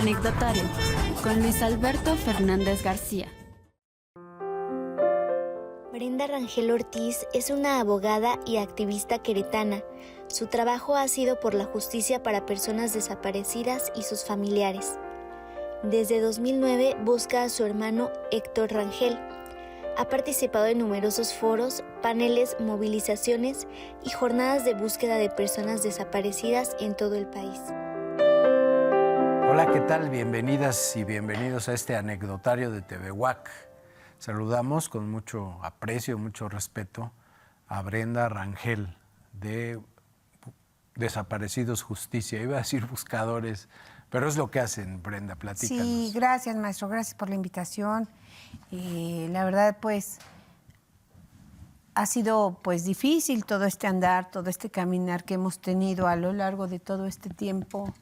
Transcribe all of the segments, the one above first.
Anecdotario con Luis Alberto Fernández García. Brenda Rangel Ortiz es una abogada y activista queretana. Su trabajo ha sido por la justicia para personas desaparecidas y sus familiares. Desde 2009 busca a su hermano Héctor Rangel. Ha participado en numerosos foros, paneles, movilizaciones y jornadas de búsqueda de personas desaparecidas en todo el país. Hola, ¿qué tal? Bienvenidas y bienvenidos a este anecdotario de TVWAC. Saludamos con mucho aprecio, mucho respeto a Brenda Rangel de Desaparecidos Justicia. Iba a decir buscadores, pero es lo que hacen, Brenda, platícanos. Sí, gracias, maestro, gracias por la invitación. La verdad, pues, ha sido pues difícil todo este andar, todo este caminar que hemos tenido a lo largo de todo este tiempo.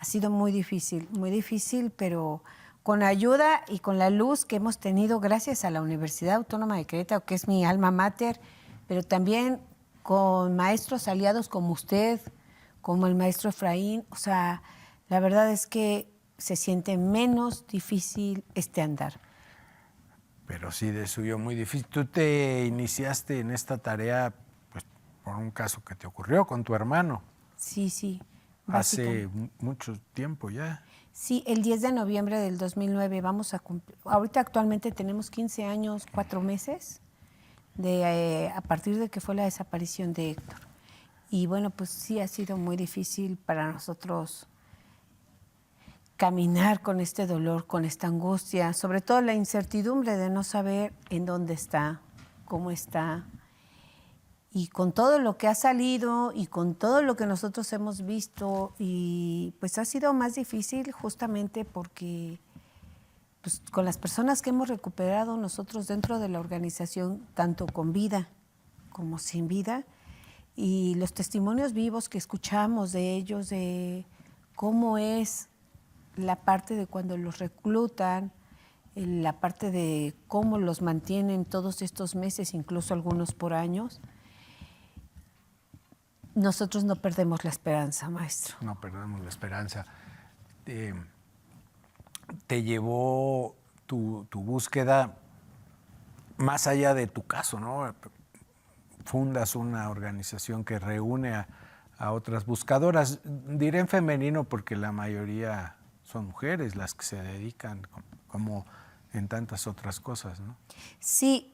Ha sido muy difícil, pero con ayuda y con la luz que hemos tenido gracias a la Universidad Autónoma de Querétaro, que es mi alma mater, pero también con maestros aliados como usted, como el maestro Efraín. O sea, la verdad es que se siente menos difícil este andar. Pero sí, de suyo muy difícil. Tú te iniciaste en esta tarea pues, por un caso que te ocurrió con tu hermano. Sí. Hace mucho tiempo ya. Sí, el 10 de noviembre del 2009 vamos a cumplir. Ahorita actualmente tenemos 15 años, 4 meses a partir de que fue la desaparición de Héctor. Y bueno, pues sí ha sido muy difícil para nosotros caminar con este dolor, con esta angustia, sobre todo la incertidumbre de no saber en dónde está, cómo está. Y con todo lo que ha salido y con todo lo que nosotros hemos visto, y pues ha sido más difícil justamente porque pues, con las personas que hemos recuperado nosotros dentro de la organización, tanto con vida como sin vida, y los testimonios vivos que escuchamos de ellos, de cómo es la parte de cuando los reclutan, la parte de cómo los mantienen todos estos meses, incluso algunos por años. Nosotros no perdemos la esperanza, maestro. No perdemos la esperanza. Te llevó tu búsqueda más allá de tu caso, ¿no? Fundas una organización que reúne a otras buscadoras. Diré en femenino porque la mayoría son mujeres las que se dedican, como en tantas otras cosas, ¿no? Sí,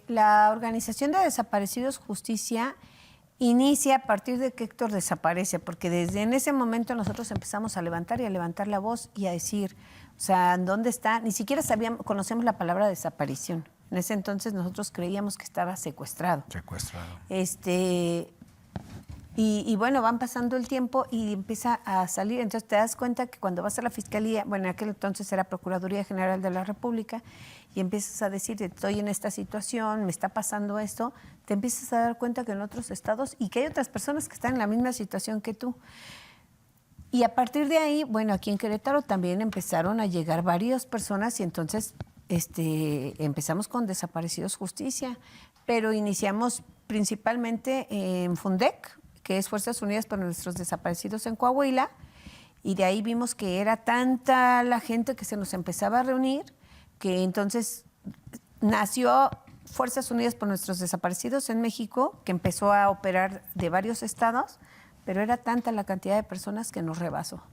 la Organización de Desaparecidos Justicia inicia a partir de que Héctor desaparece, porque desde en ese momento nosotros empezamos a levantar la voz y a decir, o sea, ¿dónde está? Ni siquiera conocemos la palabra desaparición. En ese entonces nosotros creíamos que estaba secuestrado. Y bueno, van pasando el tiempo y empieza a salir. Entonces te das cuenta que cuando vas a la Fiscalía, bueno, en aquel entonces era Procuraduría General de la República, y empiezas a decir, estoy en esta situación, me está pasando esto, te empiezas a dar cuenta que en otros estados y que hay otras personas que están en la misma situación que tú. Y a partir de ahí, bueno, aquí en Querétaro también empezaron a llegar varias personas y entonces empezamos con Desaparecidos Justicia, pero iniciamos principalmente en FUNDEC, que es Fuerzas Unidas para Nuestros Desaparecidos en Coahuila, y de ahí vimos que era tanta la gente que se nos empezaba a reunir, que entonces nació Fuerzas Unidas por Nuestros Desaparecidos en México, que empezó a operar de varios estados, pero era tanta la cantidad de personas que nos rebasó.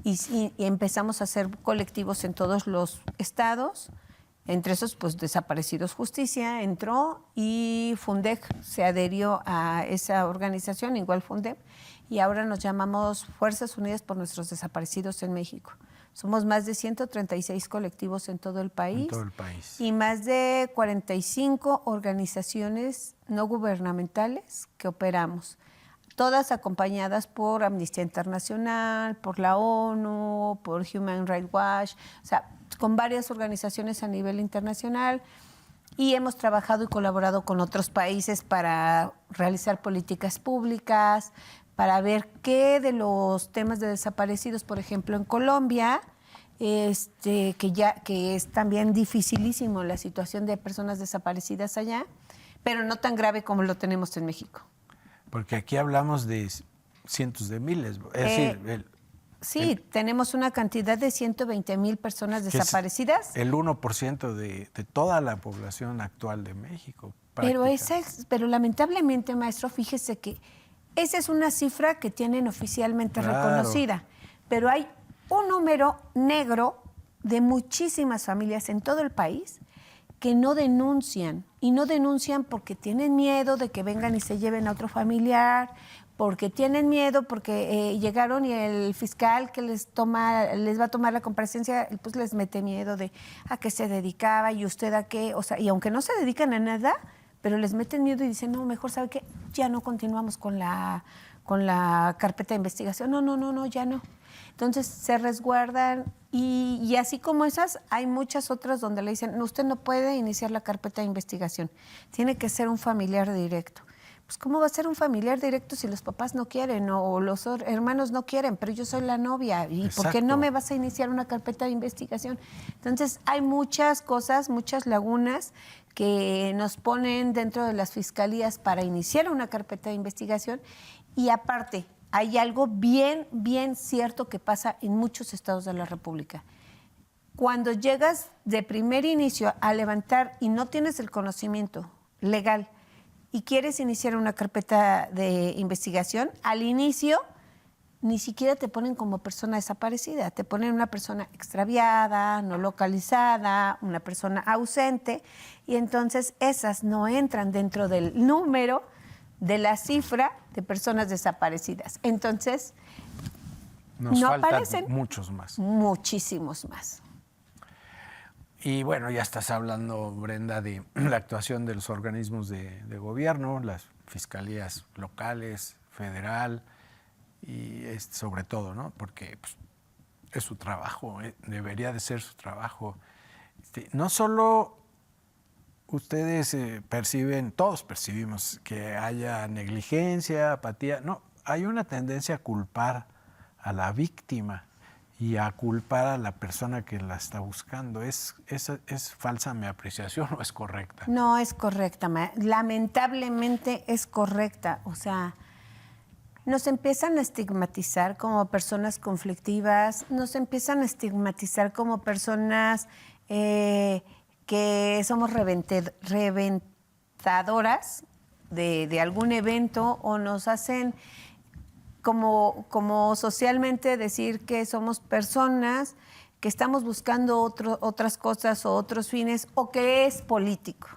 Y empezamos a hacer colectivos en todos los estados, entre esos pues Desaparecidos Justicia entró y FUNDEC se adherió a esa organización, igual FUNDEC, y ahora nos llamamos Fuerzas Unidas por Nuestros Desaparecidos en México. Somos más de 136 colectivos en todo el país. Y más de 45 organizaciones no gubernamentales que operamos. Todas acompañadas por Amnistía Internacional, por la ONU, por Human Rights Watch, o sea, con varias organizaciones a nivel internacional. Y hemos trabajado y colaborado con otros países para realizar políticas públicas, para ver qué de los temas de desaparecidos, por ejemplo, en Colombia, que es también dificilísimo la situación de personas desaparecidas allá, pero no tan grave como lo tenemos en México. Porque aquí hablamos de cientos de miles, es decir, Sí, tenemos una cantidad de 120,000 personas desaparecidas. El 1% de toda la población actual de México. Pero, prácticamente. pero lamentablemente, maestro, fíjese que esa es una cifra que tienen oficialmente reconocida. Pero hay un número negro de muchísimas familias en todo el país que no denuncian. Y no denuncian porque tienen miedo de que vengan y se lleven a otro familiar, porque tienen miedo, porque llegaron y el fiscal que les va a tomar la comparecencia, pues les mete miedo de a qué se dedicaba y usted a qué, o sea, y aunque no se dedican a nada, pero les meten miedo y dicen, no, mejor, ¿sabe qué? Ya no continuamos con la carpeta de investigación. No, ya no. Entonces se resguardan y así como esas, hay muchas otras donde le dicen, no, usted no puede iniciar la carpeta de investigación, tiene que ser un familiar directo. Pues ¿cómo va a ser un familiar directo si los papás no quieren o los hermanos no quieren? Pero yo soy la novia y ¿por qué no me vas a iniciar una carpeta de investigación? Entonces hay muchas cosas, muchas lagunas que nos ponen dentro de las fiscalías para iniciar una carpeta de investigación y aparte hay algo bien cierto que pasa en muchos estados de la República. Cuando llegas de primer inicio a levantar y no tienes el conocimiento legal y quieres iniciar una carpeta de investigación, al inicio ni siquiera te ponen como persona desaparecida, te ponen una persona extraviada, no localizada, una persona ausente, y entonces esas no entran dentro del número de la cifra de personas desaparecidas. Entonces, Nos no faltan aparecen muchos más. muchísimos más. Y bueno, ya estás hablando, Brenda, de la actuación de los organismos de gobierno, las fiscalías locales, federal y sobre todo, ¿no? Porque pues, es su trabajo, debería de ser su trabajo. No solo ustedes perciben, todos percibimos que haya negligencia, apatía, no, hay una tendencia a culpar a la víctima y a culpar a la persona que la está buscando. ¿Es falsa mi apreciación o es correcta? No es correcta, lamentablemente es correcta. O sea, nos empiezan a estigmatizar como personas conflictivas, nos empiezan a estigmatizar como personas que somos reventadoras de algún evento o nos hacen como socialmente decir que somos personas que estamos buscando otras cosas o otros fines o que es político.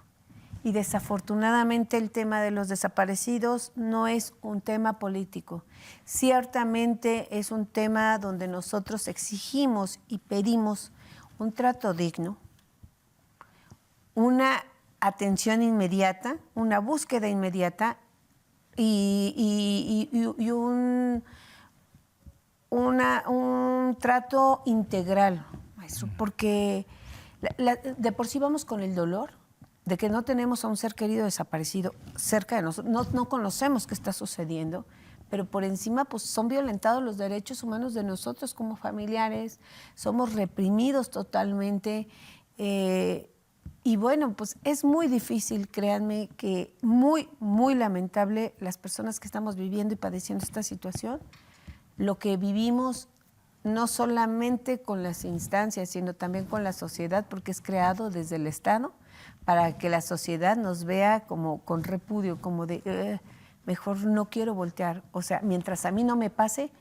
Y desafortunadamente el tema de los desaparecidos no es un tema político. Ciertamente es un tema donde nosotros exigimos y pedimos un trato digno, una atención inmediata, una búsqueda inmediata y un trato integral, maestro, porque de por sí vamos con el dolor de que no tenemos a un ser querido desaparecido cerca de nosotros, no conocemos qué está sucediendo, pero por encima pues son violentados los derechos humanos de nosotros como familiares, somos reprimidos totalmente, y bueno, pues es muy difícil, créanme, que muy lamentable las personas que estamos viviendo y padeciendo esta situación, lo que vivimos no solamente con las instancias, sino también con la sociedad, porque es creado desde el Estado para que la sociedad nos vea como con repudio, como de mejor no quiero voltear. O sea, mientras a mí no me pase,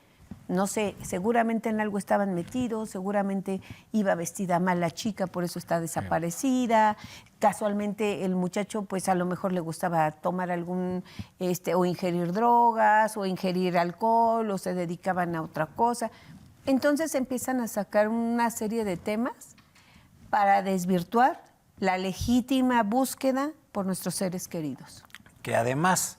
no sé, seguramente en algo estaban metidos, seguramente iba vestida mal la chica, por eso está desaparecida. Casualmente el muchacho, pues a lo mejor le gustaba tomar algún, o ingerir drogas, o ingerir alcohol, o se dedicaban a otra cosa. Entonces empiezan a sacar una serie de temas para desvirtuar la legítima búsqueda por nuestros seres queridos. Que además,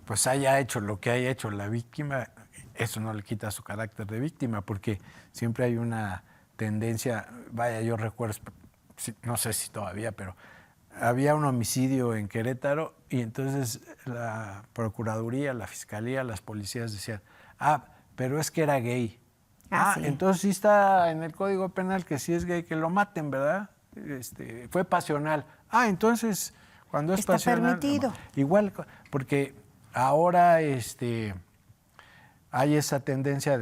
pues haya hecho lo que haya hecho la víctima, eso no le quita su carácter de víctima, porque siempre hay una tendencia, vaya, yo recuerdo, no sé si todavía, pero había un homicidio en Querétaro y entonces la Procuraduría, la Fiscalía, las policías decían, pero es que era gay. Sí. Entonces sí está en el Código Penal que si es gay que lo maten, ¿verdad? Fue pasional. Entonces cuando es está pasional... permitido. Igual, porque ahora hay esa tendencia a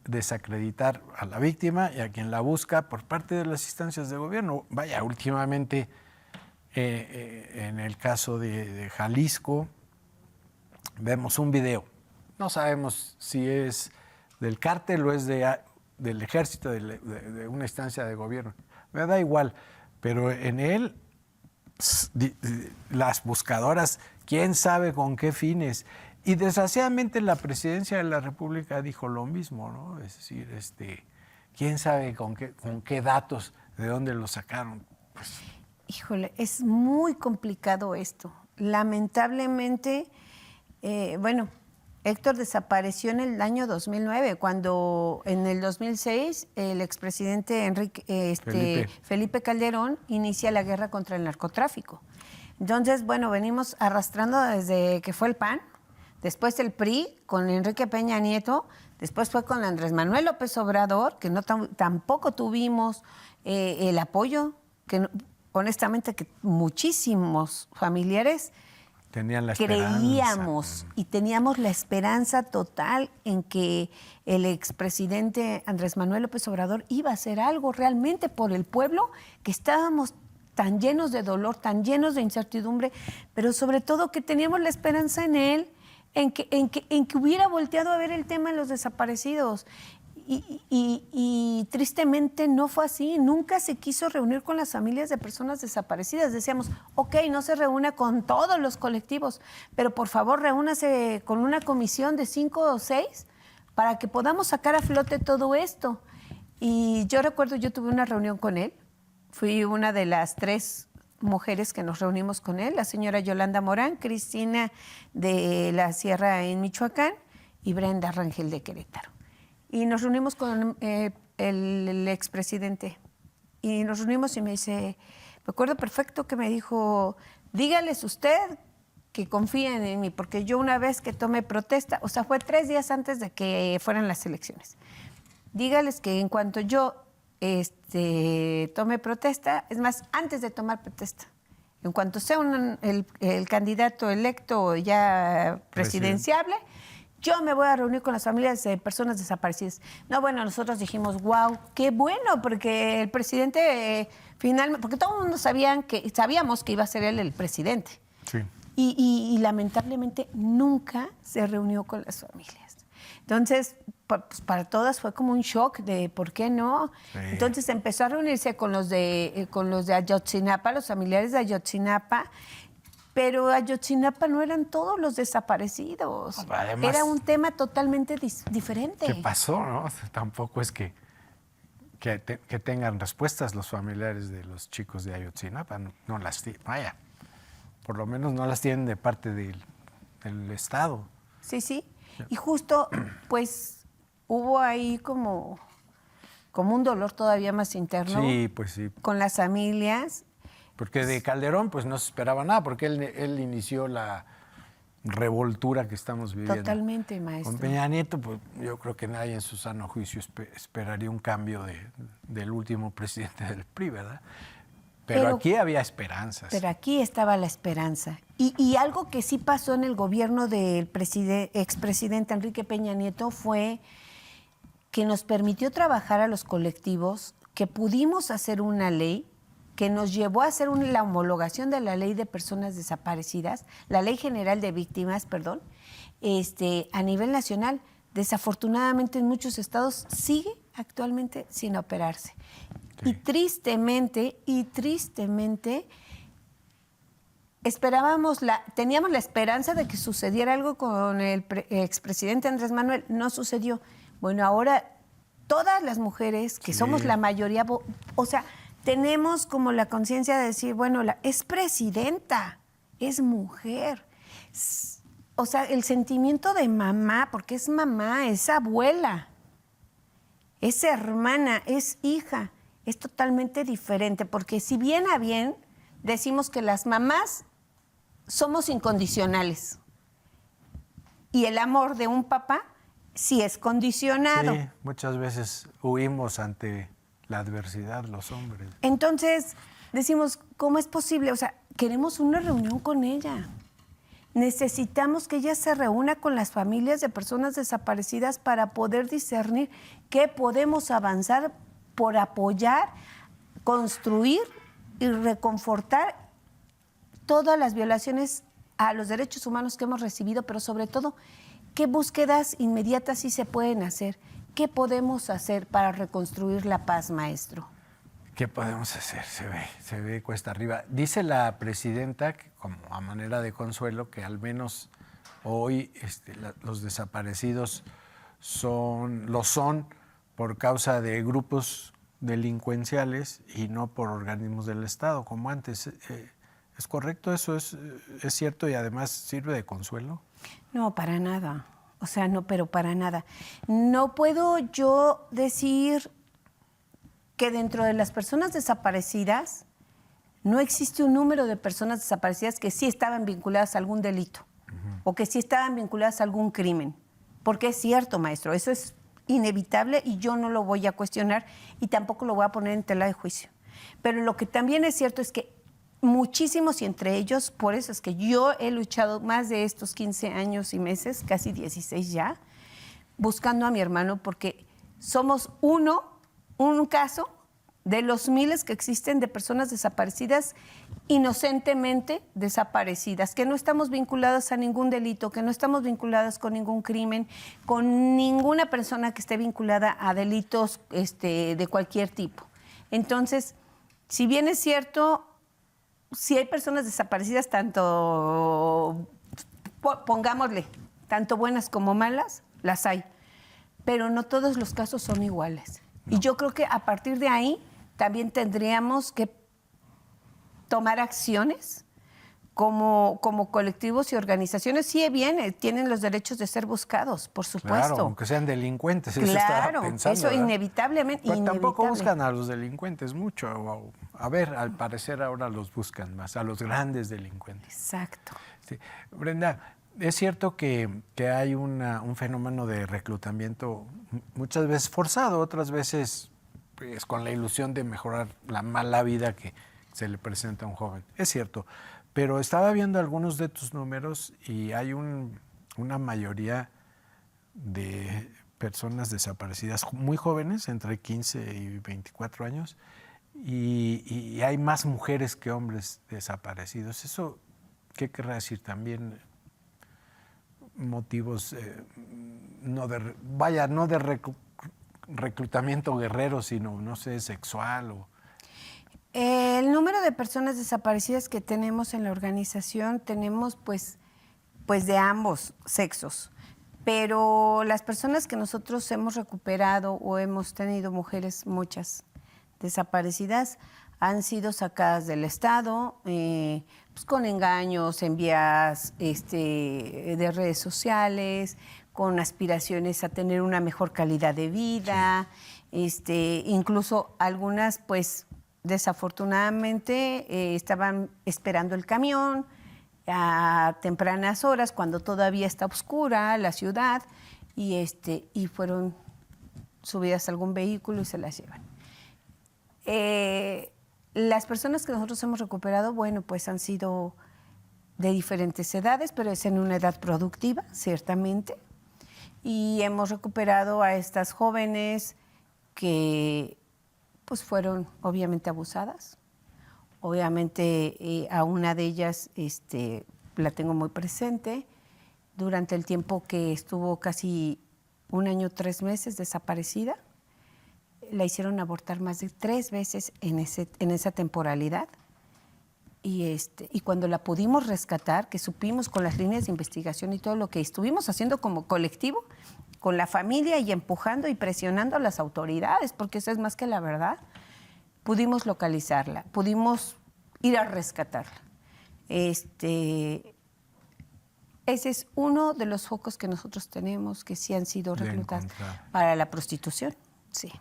desacreditar a la víctima y a quien la busca por parte de las instancias de gobierno. Vaya, últimamente, en el caso de Jalisco, vemos un video. No sabemos si es del cártel o es del ejército, de una instancia de gobierno. Me da igual, pero en él las buscadoras, quién sabe con qué fines. Y desgraciadamente la presidencia de la República dijo lo mismo, ¿no? Es decir, quién sabe con qué datos, de dónde lo sacaron. Pues, híjole, es muy complicado esto. Lamentablemente, bueno, Héctor desapareció en el año 2009, cuando en el 2006 el expresidente Felipe Calderón inicia la guerra contra el narcotráfico. Entonces, bueno, venimos arrastrando desde que fue el PAN, después el PRI con Enrique Peña Nieto, después fue con Andrés Manuel López Obrador, que tampoco tuvimos el apoyo, que honestamente que muchísimos familiares tenían la creíamos y teníamos la esperanza total en que el expresidente Andrés Manuel López Obrador iba a hacer algo realmente por el pueblo, que estábamos tan llenos de dolor, tan llenos de incertidumbre, pero sobre todo que teníamos la esperanza en él, en que hubiera volteado a ver el tema de los desaparecidos. Y tristemente no fue así. Nunca se quiso reunir con las familias de personas desaparecidas. Decíamos, ok, no se reúna con todos los colectivos, pero por favor reúnase con una comisión de 5 o 6 para que podamos sacar a flote todo esto. Y yo recuerdo, yo tuve una reunión con él. Fui una de las 3 mujeres que nos reunimos con él, la señora Yolanda Morán, Cristina de la Sierra en Michoacán y Brenda Rangel de Querétaro. Y nos reunimos con el expresidente. Y nos reunimos y me dice, me acuerdo perfecto que me dijo, dígales usted que confíen en mí, porque yo una vez que tomé protesta, o sea, fue 3 días antes de que fueran las elecciones, dígales que en cuanto yo tome protesta, es más, antes de tomar protesta, en cuanto sea el candidato electo ya presidenciable, yo me voy a reunir con las familias de personas desaparecidas. No, bueno, nosotros dijimos, wow, qué bueno, porque el presidente finalmente, porque todo el mundo sabíamos que iba a ser él el presidente. Sí. Y lamentablemente nunca se reunió con las familias. Entonces, pues para todas fue como un shock de ¿por qué no? Sí. Entonces empezó a reunirse con los de Ayotzinapa, los familiares de Ayotzinapa, pero Ayotzinapa no eran todos los desaparecidos. Además, era un tema totalmente diferente. ¿Qué pasó, no? Tampoco es que tengan respuestas los familiares de los chicos de Ayotzinapa. No las tienen, vaya, por lo menos no las tienen de parte del Estado. Sí, sí. Y justo, pues, hubo ahí como un dolor todavía más interno. Sí, pues sí. Con las familias. Porque de Calderón, pues, no se esperaba nada, porque él inició la revoltura que estamos viviendo. Totalmente, maestro. Con Peña Nieto, pues, yo creo que nadie en su sano juicio esperaría un cambio del último presidente del PRI, ¿verdad? Pero aquí había esperanzas. Pero aquí estaba la esperanza. Y algo que sí pasó en el gobierno del expresidente Enrique Peña Nieto fue que nos permitió trabajar a los colectivos, que pudimos hacer una ley que nos llevó a hacer la homologación de la ley de personas desaparecidas, la ley general de víctimas, perdón, a nivel nacional. Desafortunadamente en muchos estados sigue actualmente sin operarse. Sí. Y tristemente, teníamos la esperanza de que sucediera algo con el expresidente Andrés Manuel. No sucedió. Bueno, ahora todas las mujeres, que somos la mayoría, o sea, tenemos como la conciencia de decir, bueno, es presidenta, es mujer. O sea, el sentimiento de mamá, porque es mamá, es abuela, es hermana, es hija. Es totalmente diferente, porque si bien a bien decimos que las mamás somos incondicionales y el amor de un papá sí es condicionado. Sí, muchas veces huimos ante la adversidad los hombres. Entonces decimos, ¿cómo es posible? O sea, queremos una reunión con ella. necesitamos que ella se reúna con las familias de personas desaparecidas para poder discernir qué podemos avanzar por apoyar, construir y reconfortar todas las violaciones a los derechos humanos que hemos recibido, pero sobre todo, qué búsquedas inmediatas sí se pueden hacer. ¿Qué podemos hacer para reconstruir la paz, maestro? ¿Qué podemos hacer? Se ve cuesta arriba. Dice la presidenta, que como a manera de consuelo, que al menos hoy los desaparecidos lo son por causa de grupos delincuenciales y no por organismos del Estado, como antes. ¿Es correcto eso? ¿Es cierto y además sirve de consuelo? No, para nada. O sea, no, pero para nada. No puedo yo decir que dentro de las personas desaparecidas no existe un número de personas desaparecidas que sí estaban vinculadas a algún delito o que sí estaban vinculadas a algún crimen. Porque es cierto, maestro, eso es inevitable y yo no lo voy a cuestionar y tampoco lo voy a poner en tela de juicio. Pero lo que también es cierto es que muchísimos, y entre ellos, por eso es que yo he luchado más de estos 15 años y meses, casi 16 ya, buscando a mi hermano, porque somos un caso de los miles que existen de personas desaparecidas, inocentemente desaparecidas, que no estamos vinculadas a ningún delito, que no estamos vinculadas con ningún crimen, con ninguna persona que esté vinculada a delitos de cualquier tipo. Entonces, si bien es cierto, si hay personas desaparecidas, tanto, pongámosle, tanto buenas como malas, las hay. Pero no todos los casos son iguales. No. Y yo creo que a partir de ahí también tendríamos que tomar acciones como colectivos y organizaciones. Sí, bien, tienen los derechos de ser buscados, por supuesto. Claro, aunque sean delincuentes. Claro, eso estaba pensando, eso ¿verdad? inevitablemente. Pero tampoco inevitable. buscan a los delincuentes mucho. A ver, al parecer ahora los buscan más, a los grandes delincuentes. Exacto. Sí. Brenda, es cierto que hay un fenómeno de reclutamiento muchas veces forzado, otras veces pues, con la ilusión de mejorar la mala vida que se le presenta a un joven. Es cierto, pero estaba viendo algunos de tus números y hay una mayoría de personas desaparecidas muy jóvenes, entre 15 y 24 años, y hay más mujeres que hombres desaparecidos. ¿Eso qué querrá decir? También motivos, no de reclutamiento guerrero, sino, no sé, sexual o... El número de personas desaparecidas que tenemos en la organización tenemos pues de ambos sexos, pero las personas que nosotros hemos recuperado o hemos tenido mujeres muchas desaparecidas han sido sacadas del Estado pues con engaños en vías de redes sociales, con aspiraciones a tener una mejor calidad de vida, incluso algunas pues desafortunadamente estaban esperando el camión a tempranas horas cuando todavía está oscura la ciudad y fueron subidas a algún vehículo y se las llevan. Las personas que nosotros hemos recuperado, bueno, pues han sido de diferentes edades, pero es en una edad productiva, ciertamente. Y hemos recuperado a estas jóvenes que pues fueron obviamente abusadas. Obviamente a una de ellas la tengo muy presente. Durante el tiempo que estuvo casi 1 año, 3 meses desaparecida, la hicieron abortar más de 3 veces en esa temporalidad. Y cuando la pudimos rescatar, que supimos con las líneas de investigación y todo lo que estuvimos haciendo como colectivo, con la familia y empujando y presionando a las autoridades, porque eso es más que la verdad, pudimos localizarla, pudimos ir a rescatarla. Ese es uno de los focos que nosotros tenemos que sí han sido reclutados para la prostitución. Sí.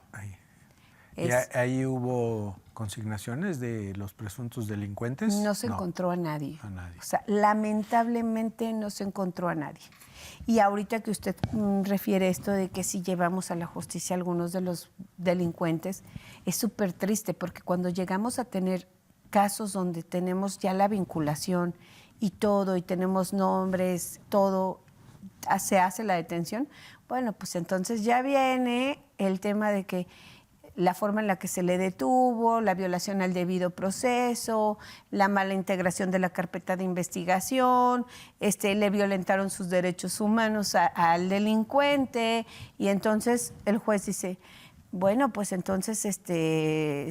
¿Y ahí hubo consignaciones de los presuntos delincuentes? No se encontró a nadie. A nadie. O sea, lamentablemente no se encontró a nadie. Y ahorita que usted refiere esto de que si llevamos a la justicia a algunos de los delincuentes, es súper triste porque cuando llegamos a tener casos donde tenemos ya la vinculación y todo, y tenemos nombres, todo, se hace la detención, bueno, pues entonces ya viene el tema de que la forma en la que se le detuvo, la violación al debido proceso, la mala integración de la carpeta de investigación, le violentaron sus derechos humanos al delincuente, y entonces el juez dice, bueno, pues entonces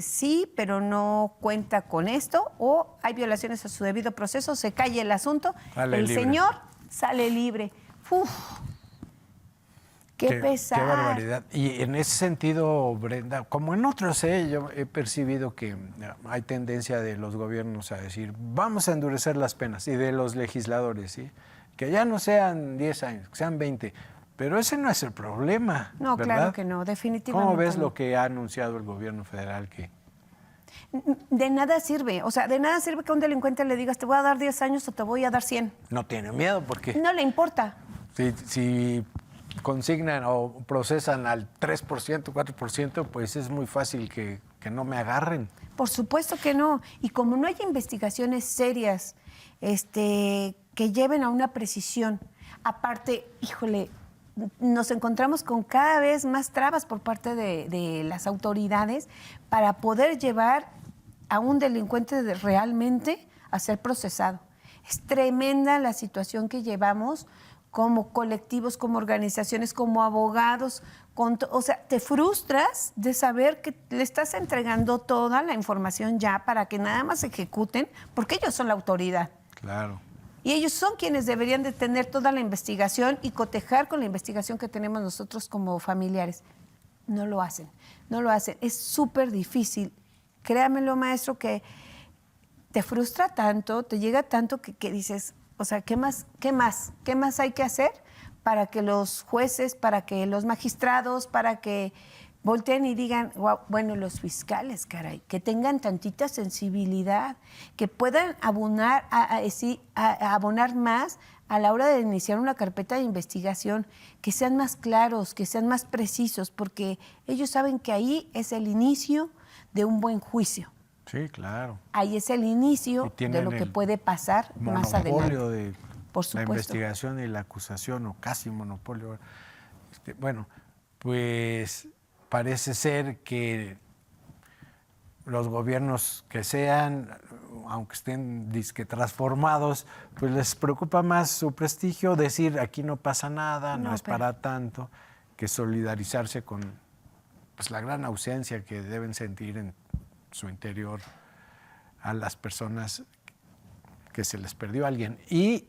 sí, pero no cuenta con esto, o hay violaciones a su debido proceso, se calla el asunto, Sale el libre. señor sale libre. ¡Uf! Qué pesar. Qué barbaridad. Y en ese sentido, Brenda, como en otros, yo he percibido que hay tendencia de los gobiernos a decir, vamos a endurecer las penas, y de los legisladores, ¿sí? Que ya no sean 10 años, que sean 20. Pero ese no es el problema, No, ¿verdad? claro que no, definitivamente. ¿Cómo ves no. lo que ha anunciado el gobierno federal? Que De nada sirve, o sea, de nada sirve que a un delincuente le digas, te voy a dar 10 años o te voy a dar 100. no tiene miedo porque No le importa. si consignan o procesan al 3%, 4%, pues es muy fácil que no me agarren. Por supuesto que no. Y como no hay investigaciones serias que lleven a una precisión, aparte, híjole, nos encontramos con cada vez más trabas por parte de las autoridades para poder llevar a un delincuente realmente a ser procesado. Es tremenda la situación que llevamos como colectivos, como organizaciones, como abogados. O sea, te frustras de saber que le estás entregando toda la información ya para que nada más ejecuten, porque ellos son la autoridad. Claro. Y ellos son quienes deberían de tener toda la investigación y cotejar con la investigación que tenemos nosotros como familiares. No lo hacen, no lo hacen. Es súper difícil. Créamelo, maestro, que te frustra tanto, te llega tanto que dices, o sea, ¿qué más hay que hacer para que los jueces, para que los magistrados, para que volteen y digan, wow, bueno, los fiscales, caray, que tengan tantita sensibilidad, que puedan abonar más a la hora de iniciar una carpeta de investigación, que sean más claros, que sean más precisos, porque ellos saben que ahí es el inicio de un buen juicio. Sí, claro. Ahí es el inicio de lo que puede pasar más adelante. Monopolio de Por la supuesto. investigación y la acusación, o casi monopolio. Bueno, pues parece ser que los gobiernos que sean, aunque estén disque transformados, pues les preocupa más su prestigio, decir aquí no pasa nada, no es para tanto, que solidarizarse con pues, la gran ausencia que deben sentir en su interior a las personas que se les perdió a alguien. Y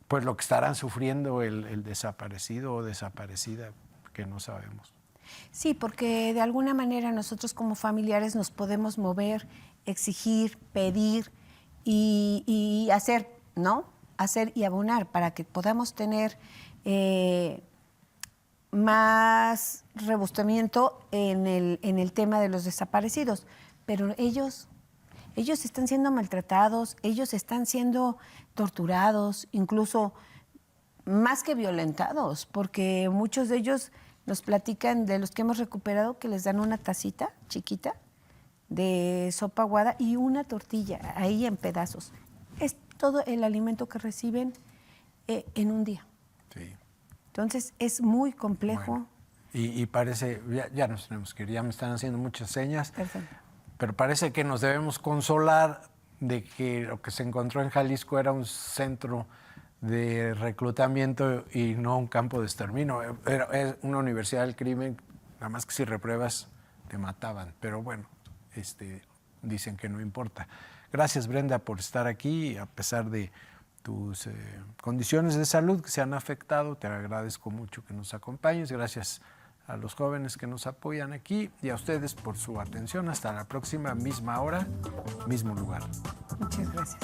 pues lo que estarán sufriendo el desaparecido o desaparecida, que no sabemos. Sí, porque de alguna manera nosotros como familiares nos podemos mover, exigir, pedir y hacer, ¿no? Hacer y abonar para que podamos tener más rebuscamiento en el tema de los desaparecidos. Pero ellos están siendo maltratados, ellos están siendo torturados, incluso más que violentados, porque muchos de ellos nos platican, de los que hemos recuperado, que les dan una tacita chiquita de sopa aguada y una tortilla ahí en pedazos. Es todo el alimento que reciben en un día. Sí. Entonces es muy complejo. Bueno, y parece, ya nos tenemos que ir, ya me están haciendo muchas señas, Perdón. pero parece que nos debemos consolar de que lo que se encontró en Jalisco era un centro de reclutamiento y no un campo de exterminio. Es una universidad del crimen, nada más que si repruebas te mataban, pero bueno, dicen que no importa. Gracias, Brenda, por estar aquí, a pesar de tus condiciones de salud que se han afectado. Te agradezco mucho que nos acompañes. Gracias a los jóvenes que nos apoyan aquí y a ustedes por su atención. Hasta la próxima, misma hora, mismo lugar. Muchas gracias.